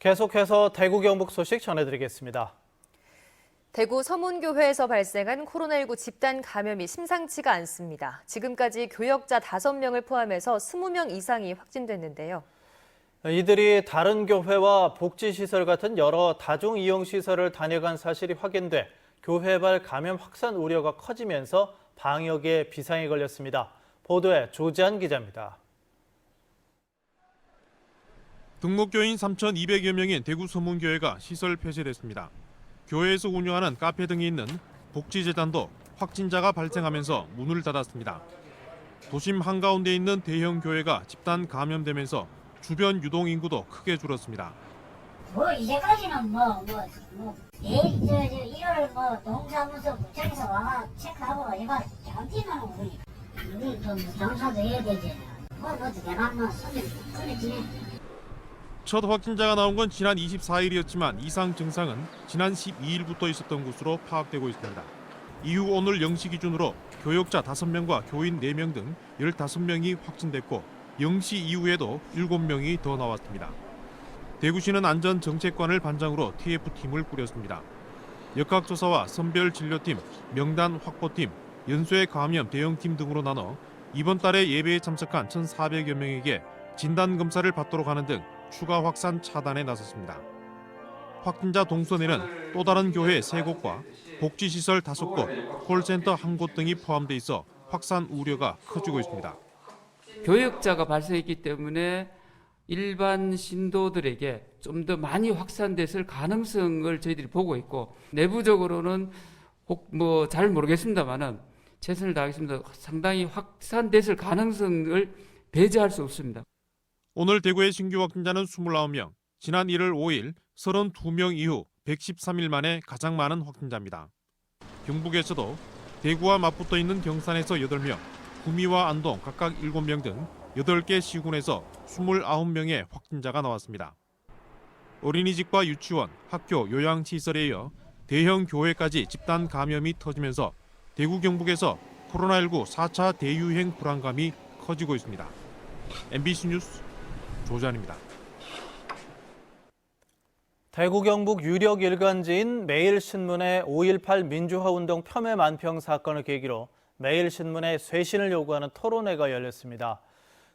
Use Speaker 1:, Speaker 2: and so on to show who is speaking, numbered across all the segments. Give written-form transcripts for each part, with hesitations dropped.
Speaker 1: 계속해서 대구 경북 소식 전해드리겠습니다.
Speaker 2: 대구 서문교회에서 발생한 코로나19 집단 감염이 심상치가 않습니다. 지금까지 교역자 5명을 포함해서 20명 이상이 확진됐는데요.
Speaker 1: 이들이 다른 교회와 복지시설 같은 여러 다중이용시설을 다녀간 사실이 확인돼 교회발 감염 확산 우려가 커지면서 방역에 비상이 걸렸습니다. 보도에 조지한 기자입니다.
Speaker 3: 등록교인 3,200여 명인 대구 서문교회가 시설 폐쇄됐습니다. 교회에서 운영하는 카페 등이 있는 복지재단도 확진자가 발생하면서 문을 닫았습니다. 도심 한가운데 있는 대형 교회가 집단 감염되면서 주변 유동 인구도 크게 줄었습니다.
Speaker 4: 이제까지는 내일 1월 동사무소 구청에서 와 체크하고 이거 장기만 우리 좀 장사도 해야 되지. 어떻게 하나 손님 그랬지.
Speaker 3: 첫 확진자가 나온 건 지난 24일이었지만 이상 증상은 지난 12일부터 있었던 것으로 파악되고 있습니다. 이후 오늘 0시 기준으로 교역자 5명과 교인 4명 등 15명이 확진됐고 0시 이후에도 7명이 더 나왔습니다. 대구시는 안전정책관을 반장으로 TF팀을 꾸렸습니다. 역학조사와 선별진료팀, 명단 확보팀, 연쇄 감염 대응팀 등으로 나눠 이번 달에 예배에 참석한 1,400여 명에게 진단검사를 받도록 하는 등 추가 확산 차단에 나섰습니다. 확진자 동선에는 또 다른 교회 3곳과 복지시설 5곳, 콜센터 1곳 등이 포함돼 있어 확산 우려가 커지고 있습니다.
Speaker 5: 교역자가 발생했기 때문에 일반 신도들에게 좀 더 많이 확산됐을 가능성을 저희들이 보고 있고 내부적으로는 잘 모르겠습니다만은 최선을 다하겠습니다. 상당히 확산됐을 가능성을 배제할 수 없습니다.
Speaker 3: 오늘 대구의 신규 확진자는 29명, 지난 1월 5일 32명 이후 113일 만에 가장 많은 확진자입니다. 경북에서도 대구와 맞붙어 있는 경산에서 8명, 구미와 안동 각각 7명 등 8개 시군에서 29명의 확진자가 나왔습니다. 어린이집과 유치원, 학교, 요양시설에 이어 대형 교회까지 집단 감염이 터지면서 대구 경북에서 코로나19 4차 대유행 불안감이 커지고 있습니다. MBC 뉴스 조지환입니다.
Speaker 1: 대구 경북 유력 일간지인 매일신문의 5.18 민주화운동 폄훼 만평 사건을 계기로 매일신문에 쇄신을 요구하는 토론회가 열렸습니다.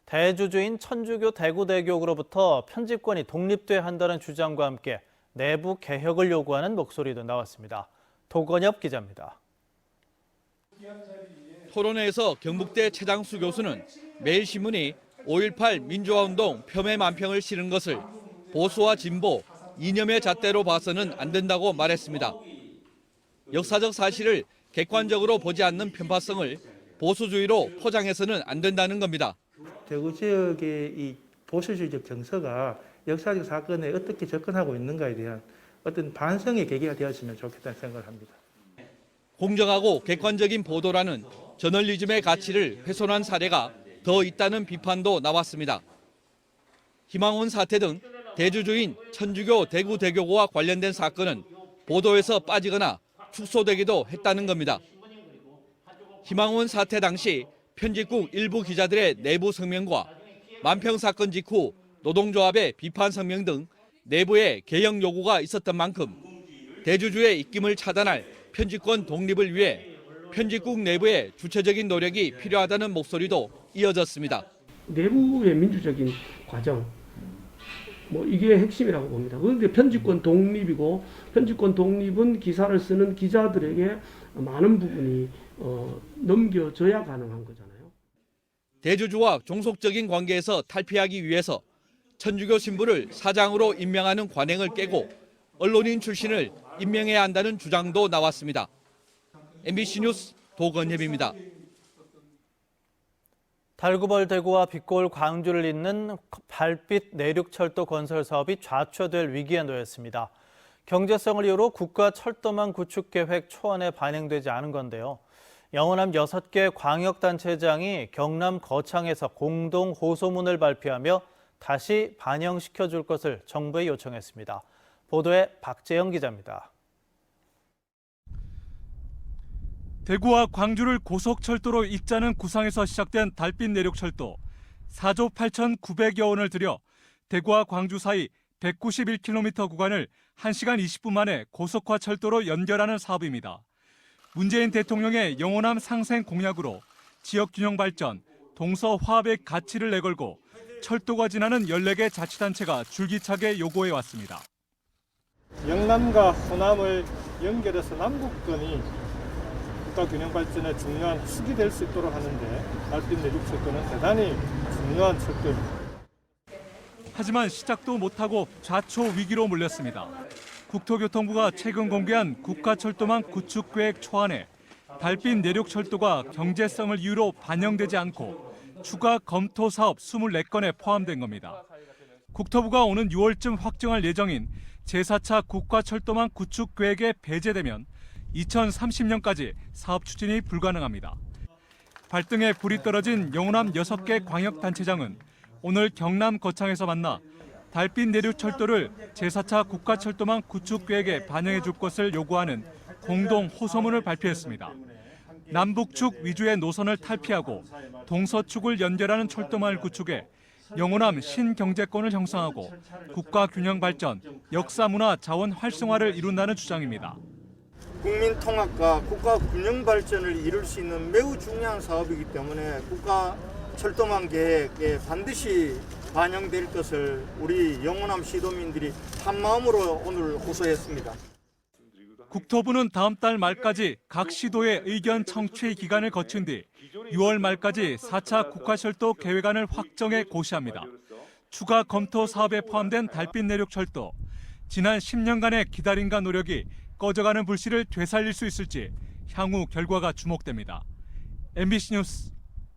Speaker 1: 대주주인 천주교 대구대교구로부터 편집권이 독립돼야 한다는 주장과 함께 내부 개혁을 요구하는 목소리도 나왔습니다. 도건엽 기자입니다.
Speaker 6: 토론회에서 경북대 최장수 교수는 매일신문이 5.18 민주화운동 폄훼 만평을 실은 것을 보수와 진보, 이념의 잣대로 봐서는 안 된다고 말했습니다. 역사적 사실을 객관적으로 보지 않는 편파성을 보수주의로 포장해서는 안 된다는 겁니다.
Speaker 7: 대구 지역의 이 보수주의적 정서가 역사적 사건에 어떻게 접근하고 있는가에 대한 어떤 반성의 계기가 되었으면 좋겠다는 생각을 합니다.
Speaker 6: 공정하고 객관적인 보도라는 저널리즘의 가치를 훼손한 사례가 더 있다는 비판도 나왔습니다. 희망훈 사태 등 대주주인 천주교 대구대교구와 관련된 사건은 보도에서 빠지거나 축소되기도 했다는 겁니다. 희망훈 사태 당시 편집국 일부 기자들의 내부 성명과 만평 사건 직후 노동조합의 비판 성명 등 내부에 개혁 요구가 있었던 만큼 대주주의 입김을 차단할 편집권 독립을 위해 편집국 내부의 주체적인 노력이 필요하다는 목소리도 이어졌습니다.
Speaker 8: 내부의 민주적인 과정, 이게 핵심이라고 봅니다. 그런데 편집권 독립이고 편집권 독립은 기사를 쓰는 기자들에게 많은 부분이 넘겨져야 가능한 거잖아요.
Speaker 6: 대주주와 종속적인 관계에서 탈피하기 위해서 천주교 신부를 사장으로 임명하는 관행을 깨고 언론인 출신을 임명해야 한다는 주장도 나왔습니다. MBC 뉴스 도건엽입니다.
Speaker 1: 달구벌 대구와 빛골 광주를 잇는 발빛 내륙철도 건설 사업이 좌초될 위기에 놓였습니다. 경제성을 이유로 국가 철도망 구축 계획 초안에 반영되지 않은 건데요. 영호남 6개 광역단체장이 경남 거창에서 공동 호소문을 발표하며 다시 반영시켜줄 것을 정부에 요청했습니다. 보도에 박재영 기자입니다.
Speaker 9: 대구와 광주를 고속철도로 잇자는 구상에서 시작된 달빛 내륙철도 4조 8,900여 원을 들여 대구와 광주 사이 191km 구간을 1시간 20분 만에 고속화 철도로 연결하는 사업입니다. 문재인 대통령의 영호남 상생 공약으로 지역 균형 발전, 동서 화합의 가치를 내걸고 철도가 지나는 14개 자치단체가 줄기차게 요구해 왔습니다.
Speaker 10: 영남과 호남을 연결해서 남북권이 국가 균형 발전에 중요한 축이 될 수 있도록 하는데 달빛 내륙 철도는 대단히 중요한 철도입니다.
Speaker 9: 하지만 시작도 못하고 좌초 위기로 몰렸습니다. 국토교통부가 최근 공개한 국가철도망 구축계획 초안에 달빛 내륙철도가 경제성을 이유로 반영되지 않고 추가 검토 사업 24건에 포함된 겁니다. 국토부가 오는 6월쯤 확정할 예정인 제4차 국가철도망 구축계획에 배제되면 2030년까지 사업 추진이 불가능합니다. 발등에 불이 떨어진 영호남 6개 광역단체장은 오늘 경남 거창에서 만나 달빛 내륙철도를 제4차 국가철도망 구축계획에 반영해 줄 것을 요구하는 공동 호소문을 발표했습니다. 남북축 위주의 노선을 탈피하고 동서축을 연결하는 철도망을 구축해 영호남 신경제권을 형성하고 국가 균형 발전, 역사 문화 자원 활성화를 이룬다는 주장입니다.
Speaker 10: 국민 통합과 국가 균형 발전을 이룰 수 있는 매우 중요한 사업이기 때문에 국가 철도망 계획에 반드시 반영될 것을 우리 영호남 시도민들이 한마음으로 오늘 호소했습니다.
Speaker 9: 국토부는 다음 달 말까지 각 시도의 의견 청취 기간을 거친 뒤 6월 말까지 4차 국가철도 계획안을 확정해 고시합니다. 추가 검토 사업에 포함된 달빛 내륙철도, 지난 10년간의 기다림과 노력이 꺼져가는 불씨를 되살릴 수 있을지 향후 결과가 주목됩니다. MBC 뉴스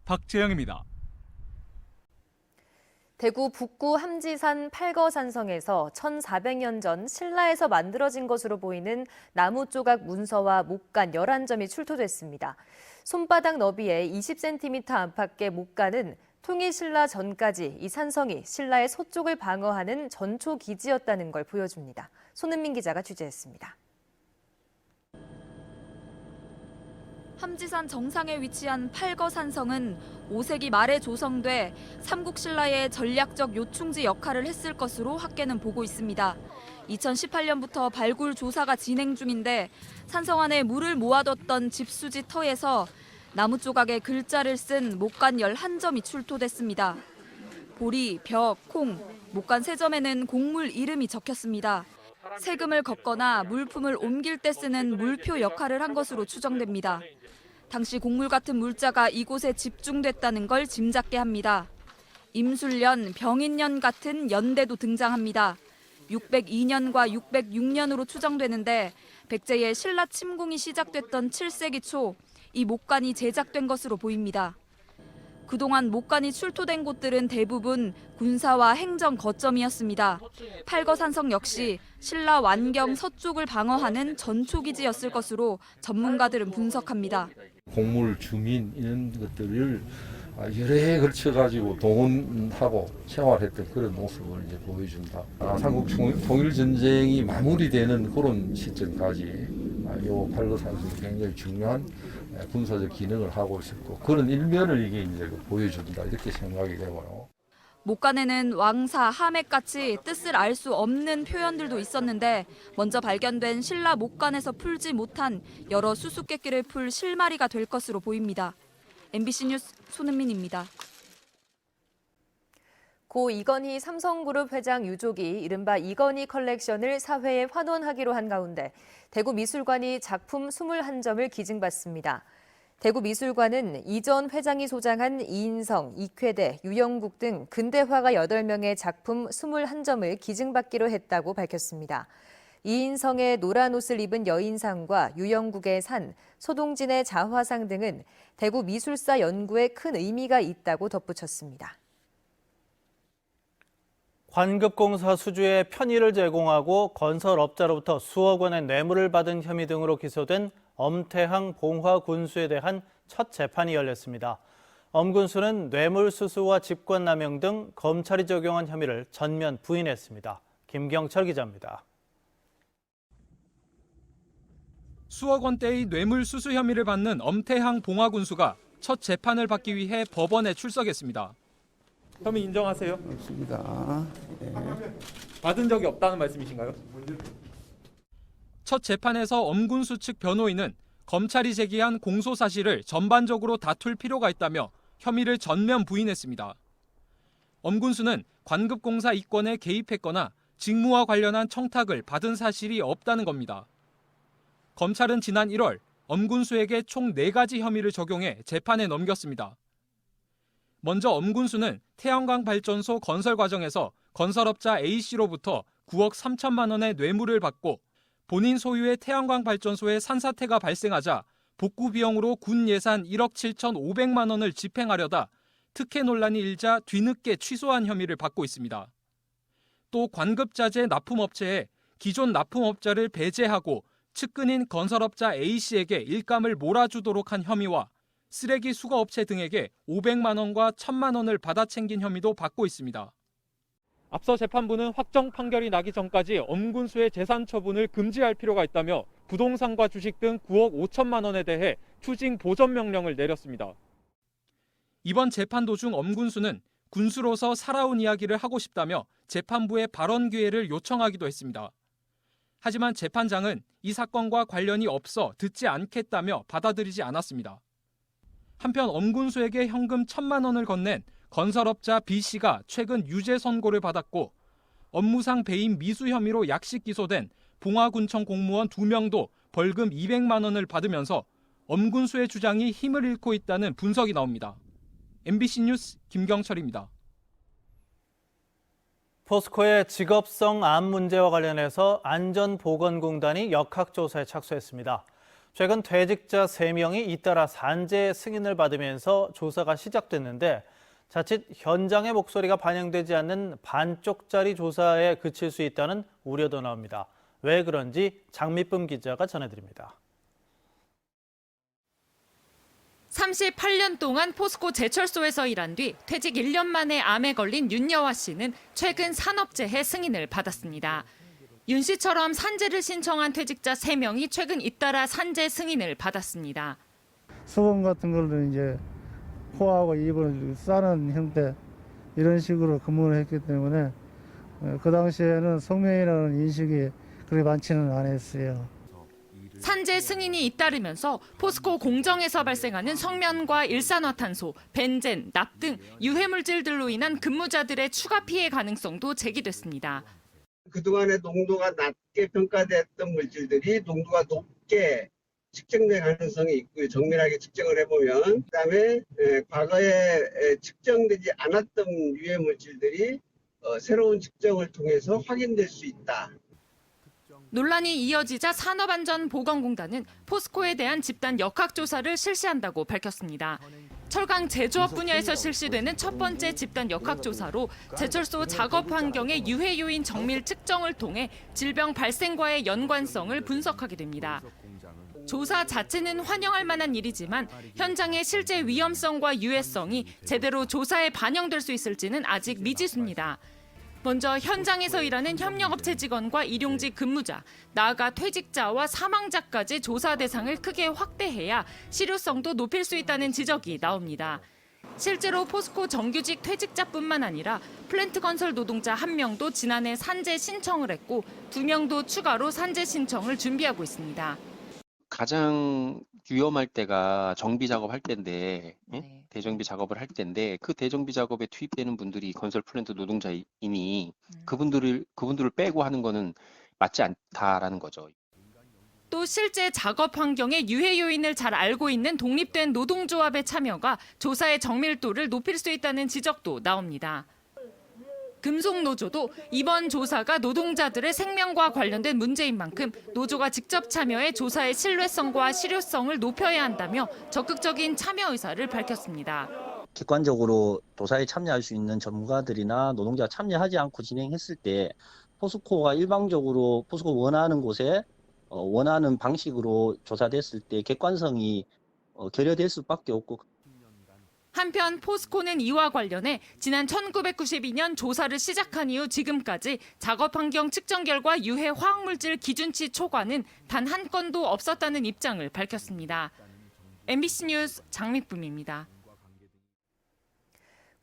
Speaker 9: 박재영입니다.
Speaker 2: 대구 북구 함지산 팔거산성에서 1400년 전 신라에서 만들어진 것으로 보이는 나무 조각 문서와 목간 11점이 출토됐습니다. 손바닥 너비의 20cm 안팎의 목간은 통일신라 전까지 이 산성이 신라의 서쪽을 방어하는 전초 기지였다는 걸 보여줍니다. 손은민 기자가 취재했습니다.
Speaker 11: 함지산 정상에 위치한 팔거산성은 5세기 말에 조성돼 삼국신라의 전략적 요충지 역할을 했을 것으로 학계는 보고 있습니다. 2018년부터 발굴 조사가 진행 중인데 산성 안에 물을 모아뒀던 집수지 터에서 나무 조각에 글자를 쓴 목간 11점이 출토됐습니다. 보리, 벽, 콩, 목간 3점에는 곡물 이름이 적혔습니다. 세금을 걷거나 물품을 옮길 때 쓰는 물표 역할을 한 것으로 추정됩니다. 당시 곡물 같은 물자가 이곳에 집중됐다는 걸 짐작게 합니다. 임술년, 병인년 같은 연대도 등장합니다. 602년과 606년으로 추정되는데 백제의 신라 침공이 시작됐던 7세기 초 이 목간이 제작된 것으로 보입니다. 그동안 목간이 출토된 곳들은 대부분 군사와 행정 거점이었습니다. 팔거산성 역시 신라 완경 서쪽을 방어하는 전초기지였을 것으로 전문가들은 분석합니다.
Speaker 12: 곡물, 주민 이런 것들을 여러 해 걸쳐가지고 동원하고 생활했던 그런 모습을 이제 보여준다. 삼국 통일전쟁이 마무리되는 그런 시점까지 요 팔거산성이 굉장히 중요한 군사적 기능을 하고 있었고 그런 일면을 이게 이제 보여준다 이렇게 생각이 되고요.
Speaker 11: 목간에는 왕사, 하맥같이 뜻을 알 수 없는 표현들도 있었는데 먼저 발견된 신라 목간에서 풀지 못한 여러 수수께끼를 풀 실마리가 될 것으로 보입니다. MBC 뉴스 손은민입니다.
Speaker 2: 고 이건희 삼성그룹 회장 유족이 이른바 이건희 컬렉션을 사회에 환원하기로 한 가운데 대구미술관이 작품 21점을 기증받습니다. 대구미술관은 이전 회장이 소장한 이인성, 이쾌대, 유영국 등 근대화가 8명의 작품 21점을 기증받기로 했다고 밝혔습니다. 이인성의 노란 옷을 입은 여인상과 유영국의 산, 소동진의 자화상 등은 대구 미술사 연구에 큰 의미가 있다고 덧붙였습니다.
Speaker 1: 관급공사 수주에 편의를 제공하고 건설업자로부터 수억 원의 뇌물을 받은 혐의 등으로 기소된 엄태항 봉화 군수에 대한 첫 재판이 열렸습니다. 엄 군수는 뇌물수수와 직권남용 등 검찰이 적용한 혐의를 전면 부인했습니다. 김경철 기자입니다.
Speaker 13: 수억 원대의 뇌물수수 혐의를 받는 엄태항 봉화 군수가 첫 재판을 받기 위해 법원에 출석했습니다.
Speaker 10: 혐의 인정하세요?
Speaker 12: 맞습니다. 네.
Speaker 9: 받은 적이 없다는 말씀이신가요?
Speaker 13: 첫 재판에서 엄군수 측 변호인은 검찰이 제기한 공소 사실을 전반적으로 다툴 필요가 있다며 혐의를 전면 부인했습니다. 엄군수는 관급공사 이권에 개입했거나 직무와 관련한 청탁을 받은 사실이 없다는 겁니다. 검찰은 지난 1월 엄군수에게 총 4가지 혐의를 적용해 재판에 넘겼습니다. 먼저 엄군수는 태양광 발전소 건설 과정에서 건설업자 A씨로부터 9억 3천만 원의 뇌물을 받고 본인 소유의 태양광 발전소에 산사태가 발생하자 복구 비용으로 군 예산 1억 7,500만 원을 집행하려다 특혜 논란이 일자 뒤늦게 취소한 혐의를 받고 있습니다. 또 관급자재 납품업체에 기존 납품업자를 배제하고 측근인 건설업자 A씨에게 일감을 몰아주도록 한 혐의와 쓰레기 수거업체 등에게 500만 원과 1,000만 원을 받아챙긴 혐의도 받고 있습니다.
Speaker 9: 앞서 재판부는 확정 판결이 나기 전까지 엄군수의 재산 처분을 금지할 필요가 있다며 부동산과 주식 등 9억 5천만 원에 대해 추징 보전 명령을 내렸습니다.
Speaker 13: 이번 재판 도중 엄군수는 군수로서 살아온 이야기를 하고 싶다며 재판부에 발언 기회를 요청하기도 했습니다. 하지만 재판장은 이 사건과 관련이 없어 듣지 않겠다며 받아들이지 않았습니다. 한편 엄군수에게 현금 1,000만 원을 건넨 건설업자 B씨가 최근 유죄 선고를 받았고 업무상 배임 미수 혐의로 약식 기소된 봉화군청 공무원 2명도 벌금 200만 원을 받으면서 엄군수의 주장이 힘을 잃고 있다는 분석이 나옵니다. MBC 뉴스 김경철입니다.
Speaker 1: 포스코의 직업성 암 문제와 관련해서 안전보건공단이 역학조사에 착수했습니다. 최근 퇴직자 3명이 잇따라 산재 승인을 받으면서 조사가 시작됐는데 자칫 현장의 목소리가 반영되지 않는 반쪽짜리 조사에 그칠 수 있다는 우려도 나옵니다. 왜 그런지 장미쁨 기자가 전해드립니다.
Speaker 14: 38년 동안 포스코 제철소에서 일한 뒤 퇴직 1년 만에 암에 걸린 윤여화 씨는 최근 산업재해 승인을 받았습니다. 윤 씨처럼 산재를 신청한 퇴직자 3명이 최근 잇따라 산재 승인을 받았습니다.
Speaker 15: 수건 같은 걸로 이제 코하고 입을 싸는 형태 이런 식으로 근무를 했기 때문에 그 당시에는 성명이라는 인식이 그렇게 많지는 않았어요.
Speaker 14: 산재 승인이 잇따르면서 포스코 공정에서 발생하는 성면과 일산화탄소, 벤젠, 납 등 유해물질들로 인한 근무자들의 추가 피해 가능성도 제기됐습니다.
Speaker 16: 그동안에 농도가 낮게 평가됐던 물질들이 농도가 높게 측정될 가능성이 있고요. 정밀하게 측정을 해보면. 그다음에 과거에 측정되지 않았던 유해 물질들이 새로운 측정을 통해서 확인될 수 있다.
Speaker 14: 논란이 이어지자 산업안전보건공단은 포스코에 대한 집단 역학조사를 실시한다고 밝혔습니다. 철강 제조업 분야에서 실시되는 첫 번째 집단 역학조사로 제철소 작업 환경의 유해 요인 정밀 측정을 통해 질병 발생과의 연관성을 분석하게 됩니다. 조사 자체는 환영할 만한 일이지만 현장의 실제 위험성과 유해성이 제대로 조사에 반영될 수 있을지는 아직 미지수입니다. 먼저 현장에서 일하는 협력업체 직원과 일용직 근무자, 나아가 퇴직자와 사망자까지 조사 대상을 크게 확대해야 실효성도 높일 수 있다는 지적이 나옵니다. 실제로 포스코 정규직 퇴직자뿐만 아니라 플랜트 건설 노동자 1명도 지난해 산재 신청을 했고 2명도 추가로 산재 신청을 준비하고 있습니다.
Speaker 17: 가장 위험할 때가 정비 작업할 때인데 대정비 작업을 할 때인데 그 대정비 작업에 투입되는 분들이 건설 플랜트 노동자이니 그분들을 빼고 하는 거는 맞지 않다라는 거죠.
Speaker 14: 또 실제 작업 환경의 유해 요인을 잘 알고 있는 독립된 노동조합의 참여가 조사의 정밀도를 높일 수 있다는 지적도 나옵니다. 금속노조도 이번 조사가 노동자들의 생명과 관련된 문제인 만큼 노조가 직접 참여해 조사의 신뢰성과 실효성을 높여야 한다며 적극적인 참여 의사를 밝혔습니다.
Speaker 18: 객관적으로 조사에 참여할 수 있는 전문가들이나 노동자가 참여하지 않고 진행했을 때 포스코가 일방적으로 포스코가 원하는 곳에 원하는 방식으로 조사됐을 때 객관성이 결여될 수밖에 없고
Speaker 14: 한편 포스코는 이와 관련해 지난 1992년 조사를 시작한 이후 지금까지 작업 환경 측정 결과 유해 화학물질 기준치 초과는 단 한 건도 없었다는 입장을 밝혔습니다. MBC 뉴스 장미쁨입니다.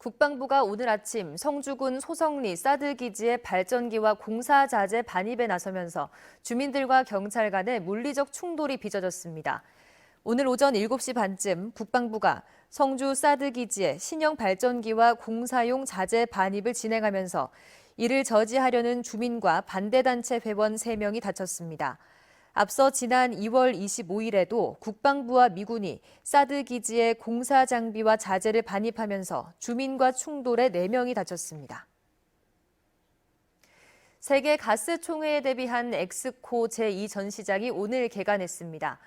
Speaker 2: 국방부가 오늘 아침 성주군 소성리 사드 기지의 발전기와 공사 자재 반입에 나서면서 주민들과 경찰 간의 물리적 충돌이 빚어졌습니다. 오늘 오전 7시 반쯤 국방부가 성주 사드 기지에 신형 발전기와 공사용 자재 반입을 진행하면서 이를 저지하려는 주민과 반대단체 회원 3명이 다쳤습니다. 앞서 지난 2월 25일에도 국방부와 미군이 사드 기지에 공사 장비와 자재를 반입하면서 주민과 충돌에 4명이 다쳤습니다. 세계 가스 총회에 대비한 엑스코 제2전시장이 오늘 개관했습니다.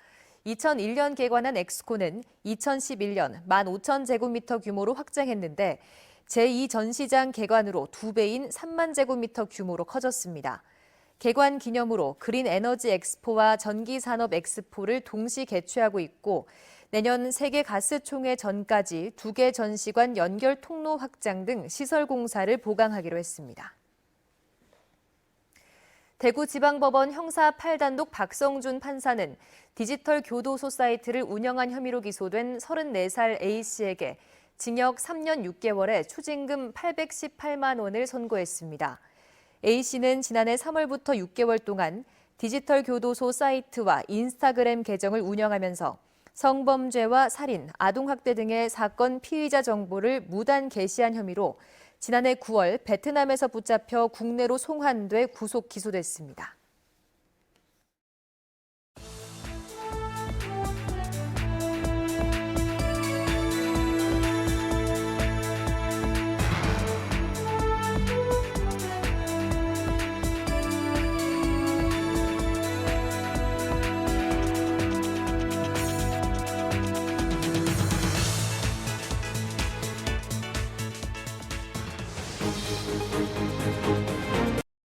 Speaker 2: 2001년 개관한 엑스코는 2011년 15,000제곱미터 규모로 확장했는데 제2전시장 개관으로 2배인 3만 제곱미터 규모로 커졌습니다. 개관 기념으로 그린 에너지 엑스포와 전기 산업 엑스포를 동시 개최하고 있고 내년 세계 가스 총회 전까지 2개 전시관 연결 통로 확장 등 시설 공사를 보강하기로 했습니다. 대구지방법원 형사 8단독 박성준 판사는 디지털 교도소 사이트를 운영한 혐의로 기소된 34살 A씨에게 징역 3년 6개월에 추징금 818만 원을 선고했습니다. A씨는 지난해 3월부터 6개월 동안 디지털 교도소 사이트와 인스타그램 계정을 운영하면서 성범죄와 살인, 아동학대 등의 사건 피의자 정보를 무단 게시한 혐의로 지난해 9월 베트남에서 붙잡혀 국내로 송환돼 구속 기소됐습니다.